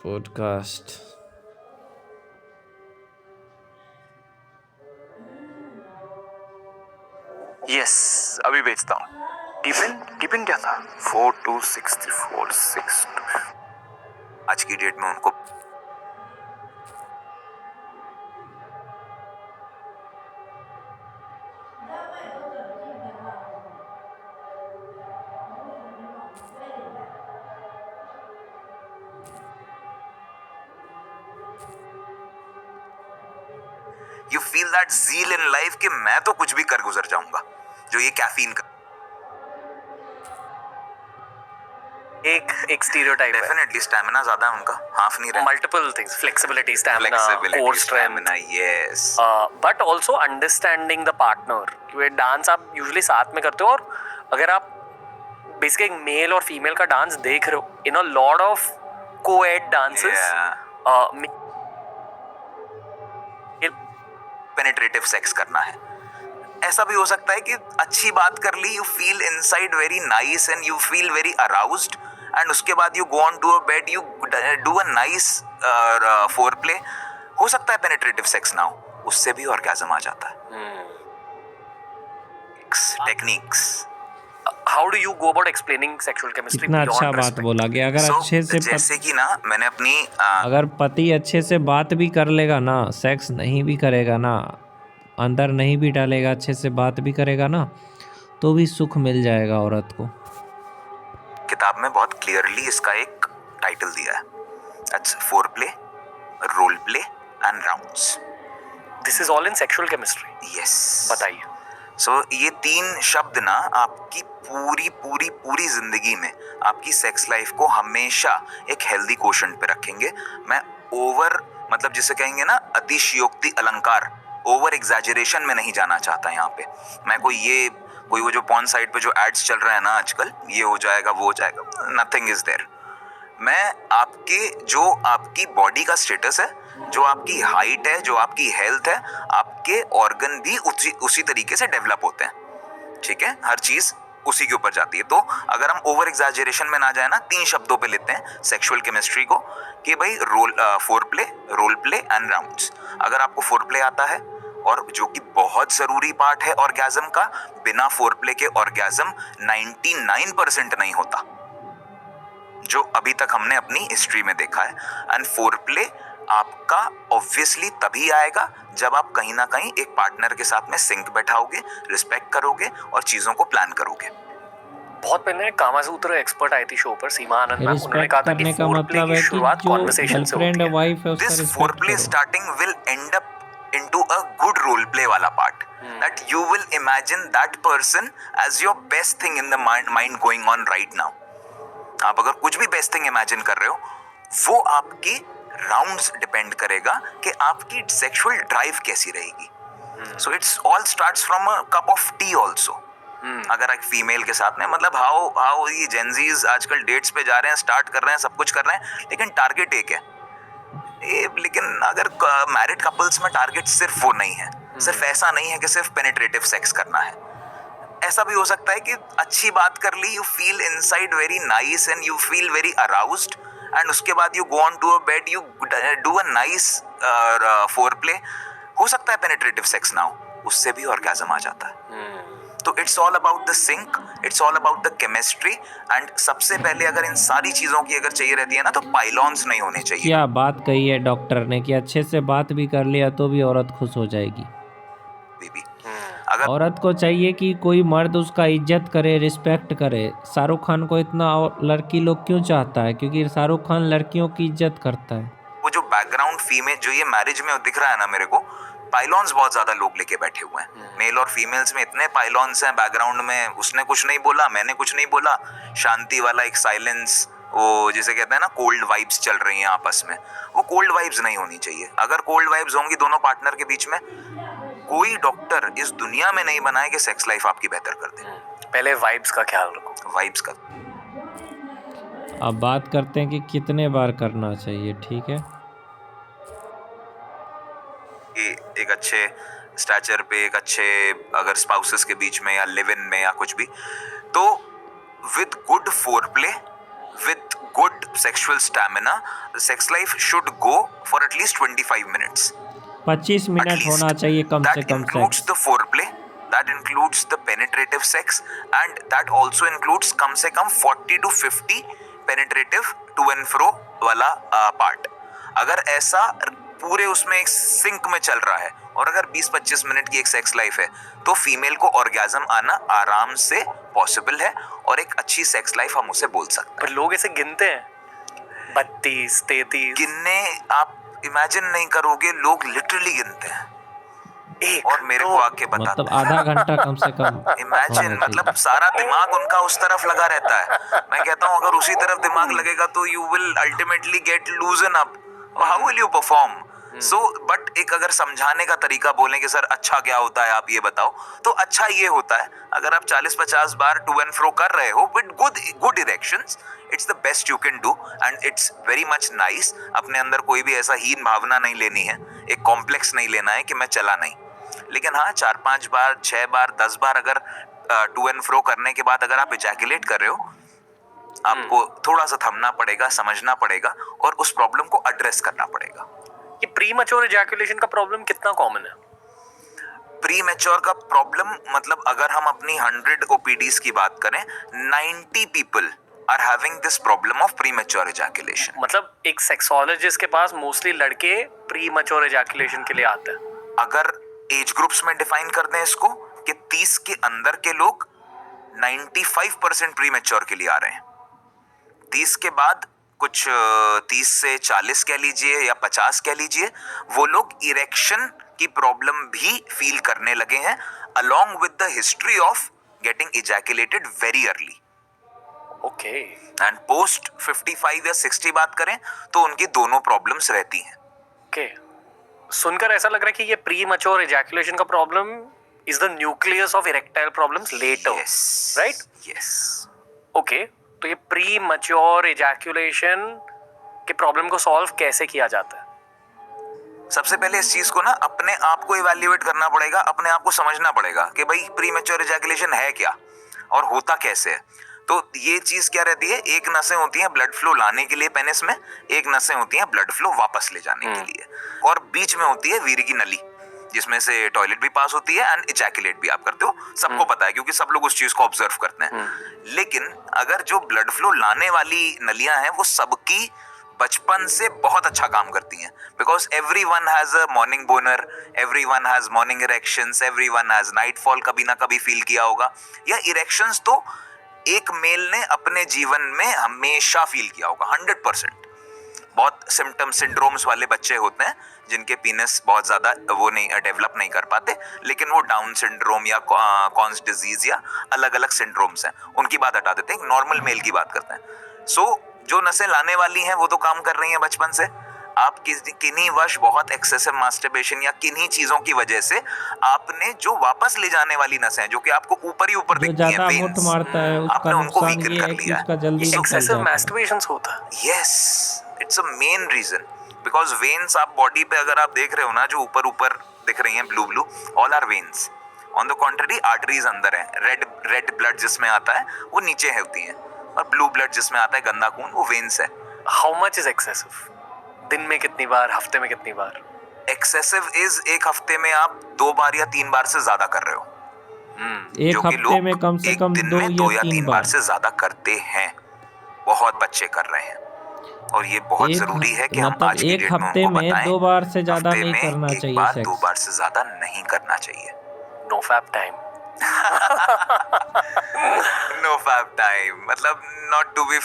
Podcast. Yes, अभी भेजता हूँ। टिफिन क्या था? 426346। आज की डेट में उनको you feel that zeal in life कि मैं तो कुछ भी कर गुजर जाऊंगा, जो ये कैफीन का एक स्टीरियोटाइप है। डेफिनेटली स्टैमिना ज्यादा है उनका, हाफ नहीं रहे। Multiple things, flexibility, stamina, core strength, yes. But also understanding the partner. क्योंकि डांस आप यूजुअली साथ में करते हो, और अगर आप बेसिकली एक मेल और फीमेल का डांस देख रहे हो in a lot of co-ed dances, penetrative sex करना है। ऐसा भी हो सकता है कि अच्छी बात कर ली, you feel inside very nice and you feel very aroused, and उसके बाद you go on to a bed, you do a nice foreplay. हो सकता है पेनिट्रेटिव सेक्स ना हो, उससे भी ऑर्गेज़म आ जाता है। Techniques. How do you go about explaining sexual chemistry कितना बियॉन्ड अच्छा बात रिस्पेक्ट? बोला कि अगर अच्छे से जैसे कि ना मैंने अपनी अगर पति अच्छे से बात भी कर लेगा ना, सेक्स नहीं भी करेगा ना, अंदर नहीं भी डालेगा, अच्छे से बात भी करेगा ना, तो भी सुख मिल जाएगा औरत को। किताब में बहुत क्लियरली इसका एक टाइटल दिया है, that's foreplay, role play and rounds. This is all in sexual chemistry. Yes, बताइए। सो ये तीन शब्द ना आपकी पूरी पूरी पूरी जिंदगी में आपकी सेक्स लाइफ को हमेशा एक हेल्दी क्वोशंट पे रखेंगे। मैं ओवर मतलब जिसे कहेंगे ना अतिशयोक्ति अलंकार, ओवर एग्जैजरेशन में नहीं जाना चाहता यहाँ पे। मैं कोई वो जो पॉर्न साइट पे जो एड्स चल रहा है ना आजकल, ये हो जाएगा वो हो जाएगा, नथिंग इज देयर। मैं आपकी बॉडी का स्टेटस है, जो आपकी हाइट है, जो आपकी हेल्थ है, आपके ऑर्गन भी उसी तरीके से डेवलप होते हैं। ठीक है, हर चीज उसी के ऊपर जाती है। तो अगर हम ओवर एग्जैजरेशन में ना जाए ना, तीन शब्दों पे लेते हैं सेक्सुअल केमिस्ट्री को कि भाई foreplay, role play and rounds. अगर आपको फोर प्ले आता है, और जो कि बहुत जरूरी पार्ट है ऑर्गेज़म का, बिना फोर प्ले के ऑर्गेज़म 99% नहीं होता, जो अभी तक हमने अपनी हिस्ट्री में देखा है। एंड फोर प्ले आपका ऑब्वियसली तभी आएगा जब आप कहीं ना कहीं एक पार्टनर के साथ में सिंक बैठाओगे, रिस्पेक्ट करोगे और चीजों को प्लान करोगे। बहुत पहले कामासूत्र एक्सपर्ट आई थी शो पर, सीमा आनंद मैम, उन्होंने रिस्पेक्ट कहा था कि करने का फोरप्ले मतलब की है कि शुरुआत जो कॉन्वर्सेशन से गर्लफ्रेंड होती है। वाइफ है उसका दिस रिस्पेक्ट फोरप्ले करो। Starting will and up into a good role play वाला part, that you will imagine that person as your best thing in the mind going on right now। आप अगर कुछ भी best thing imagine कर रहे हो, वो आपकी राउंड्स डिपेंड करेगा कि आपकी सेक्सुअल ड्राइव कैसी रहेगी। So it's all starts from a cup of T also. अगर एक फीमेल के साथ में मतलब हाउ ये जेंजीज आजकल डेट्स पे जा रहे हैं, स्टार्ट कर रहे हैं, सब कुछ कर रहे हैं, लेकिन टारगेट एक है। लेकिन अगर मैरिड कपल्स में टारगेट सिर्फ वो नहीं है, सिर्फ ऐसा नहीं है कि सिर्फ पेनिट्रेटिव सेक्स करना है। ऐसा भी हो सकता है कि अच्छी बात कर ली, you feel inside very nice and you feel very aroused, and उसके बाद you go on to a bed, you do a nice foreplay. हो सकता है पेनिट्रेटिव सेक्स ना हो, उससे भी ऑर्गेज़म आ जाता है। तो it's all about the sync, it's all about the chemistry. And सबसे पहले अगर इन सारी चीजों की अगर चाहिए रहती है ना, तो पाइलॉन्स नहीं होने चाहिए। क्या बात कही है डॉक्टर ने कि अच्छे से बात भी कर लिया तो भी औरत खुश हो जाएगी। बीबी अगर औरत को चाहिए कि कोई मर्द उसका इज्जत करे, रिस्पेक्ट करे। शाहरुख खान को इतना लड़की लोग क्यों चाहता है? क्योंकि शाहरुख खान लड़कियों की इज्जत करता है। वो जो बैकग्राउंड फीमेल जो ये मैरिज में दिख रहा है ना मेरे को, पाइलॉन्स बहुत ज्यादा लोग लेके बैठे हुए हैं। मेल और फीमेल्स में इतने पाइलॉन्स हैं बैकग्राउंड में, उसने कुछ नहीं बोला, मैंने कुछ नहीं बोला, शांति वाला एक साइलेंस, वो जिसे कहते हैं ना कोल्ड वाइब्स चल रही हैं आपस में। वो कोल्ड वाइब्स नहीं होनी चाहिए। अगर कोल्ड वाइब्स होंगी दोनों पार्टनर के बीच में, कोई डॉक्टर इस दुनिया में नहीं बना है कि सेक्स लाइफ आपकी बेहतर कर दे। पहले वाइब्स का ख्याल रखो। वाइब्स का। अब बात करते हैं कि कितने बार करना चाहिए। ठीक है, एक अच्छे स्टैचर पे, एक अच्छे अगर स्पाउसेस के बीच में या लिव इन में या कुछ भी, तो with good four play, with good sexual stamina, the sex life should go for at least 25 minutes. 25 At minute least. होना चाहिए कम से That come includes sex. the foreplay, that includes the penetrative sex, and that also includes कम से कम 40 to 50 penetrative to and fro वाला part. अगर ऐसा पूरे उसमें एक सिंक में चल रहा है और अगर 20-25 मिनट की एक सेक्स लाइफ है तो फीमेल को ऑर्गेजम आना आराम से पॉसिबल है और एक अच्छी सेक्स लाइफ हम उसे बोल सकते हैं। पर लोग ऐसे गिनते हैं 32, 33 गिनने आप इमेजिन नहीं करोगे, लोग लिटरली गिनते हैं एक और मेरे को आके बताते मतलब आधा घंटा कम से कम इमेजिन, होना मतलब चाहिए। सारा दिमाग उनका उस तरफ लगा रहता है। मैं कहता हूँ अगर उसी तरफ दिमाग लगेगा तो you will ultimately get loosen up, how will you perform. So but एक अगर समझाने का तरीका बोलें कि सर अच्छा क्या होता है आप ये बताओ, तो अच्छा ये होता है अगर आप 40-50 बार टू एंड फ्रो कर रहे हो with good erections, it's the best you can do and it's very much nice. अपने अंदर कोई भी ऐसा हीन भावना नहीं लेनी है, एक कॉम्प्लेक्स नहीं लेना है कि मैं चला नहीं। लेकिन हाँ 4-5 बार 6 बार 10 बार अगर टू एंड फ्रो करने के बाद अगर आप इजैकुलेट कर रहे हो, आपको थोड़ा सा थमना पड़ेगा, समझना पड़ेगा और उस प्रॉब्लम को एड्रेस करना पड़ेगा। ये प्रीमैच्योर इजैकुलेशन का प्रॉब्लम कितना कॉमन है? प्री मैच्योर का प्रॉब्लम मतलब अगर हम अपनी 100 OPDs की बात करें, 90 people are having this problem of premature ejaculation. मतलब एक सेक्सोलॉजिस्ट के पास मोस्टली लड़के प्रीमैच्योर इजैकुलेशन के लिए आते हैं। अगर एज ग्रुप्स में डिफाइन कर दें इसको कि 30 के अंदर के लोग 95% प्री मैच्योर के लिए आ रहे हैं। 30 के बाद कुछ 30 से 40 कह लीजिए या 50 कह लीजिए, वो लोग इरेक्शन की प्रॉब्लम भी फील करने लगे हैं along with the history of getting ejaculated very early. Okay and post 55 या 60 बात करें तो उनकी दोनों प्रॉब्लम्स रहती हैं। ओके, सुनकर ऐसा लग रहा है कि ये प्रीमैच्योर इजैकुलेशन का problem is the nucleus of erectile problems later, right? Yes. Okay, तो ये प्रीमैच्योर इजैकुलेशन के प्रॉब्लम को सॉल्व कैसे किया जाता है? सबसे पहले इस चीज को ना अपने आप को इवैल्यूएट करना पड़ेगा, अपने आप को समझना पड़ेगा कि भाई प्रीमैच्योर इजैकुलेशन है क्या और होता कैसे है। तो ये चीज क्या रहती है, एक नसें होती हैं ब्लड फ्लो लाने के लिए पेनिस में, एक नसें होती हैं ब्लड फ्लो वापस ले जाने के लिए, और बीच में होती है वीर की नली जिसमें से टॉयलेट भी पास होती है एंड इजैकुलेट भी आप करते हो। सबको पता है क्योंकि सब लोग उस चीज को ऑब्जर्व करते हैं। लेकिन अगर जो ब्लड फ्लो लाने वाली नलियां हैं वो सबकी बचपन से बहुत अच्छा काम करती हैं, because everyone has a morning बोनर, everyone has morning erections, everyone has night fall कभी ना कभी फील किया होगा, या इरेक्शंस तो एक मेल ने अपने जीवन में हमेशा फील किया होगा 100%। बहुत सिम्टम सिंड्रोम्स वाले बच्चे होते हैं जिनके पीनस बहुत ज्यादा वो नहीं डेवलप नहीं कर पाते, लेकिन वो डाउन सिंड्रोम या कॉन्स डिजीज या अलग अलग सिंड्रोम्स हैं, उनकी बात हटा देते हैं, नॉर्मल मेल की बात करते हैं। सो जो नसें लाने वाली हैं वो तो काम कर रही हैं बचपन से। आप किन्हीं वर्ष बहुत एक्सेसिव मास्टरबेशन या किन्हीं चीजों की वजह से आपने जो वापस ले जाने वाली नसें हैं जो कि आपको ऊपर ही ऊपर जो दिखती हैं, ज्यादा मुठ मारता है उसका आपने उनको नुकसान वीकन ये कर है कि लिया उसका जल्दी निकल एक्सेसिव जाता है। मैस्टरबेशन होता है। Yes, it's a main reason, because veins आप बॉडी पे अगर आप देख रहे हो ना जो ऊपर ऊपर दिख रही हैं blue, all are veins. On the contrary arteries अंदर है। रेड ब्लड जिसमें आता है वो नीचे होती हैं, और ब्लू ब्लड जिसमें आता है गंदा खून वो वेन्स है। How much is excessive? दिन में कितनी बार, हफ्ते में कितनी बार? एक्सेसिव इज एक हफ्ते में आप 2 बार या 3 बार से ज्यादा कर रहे हो। एक जो कि हफ्ते लोग में कम से एक कम दिन 2 में या 2 या 3 3 बार से ज्यादा करते हैं। बहुत बच्चे कर रहे हैं और ये बहुत जरूरी है कि हम मतलब आज की एक डेट में हफ्ते उनको में बताएं 2 बार से ज्यादा हफ्ते नहीं में करना एक चाहिए बार 2 सेक्स। बार से ज्यादा नहीं करना चाहिए। No fap time. No fap time मतलब नॉट टू बी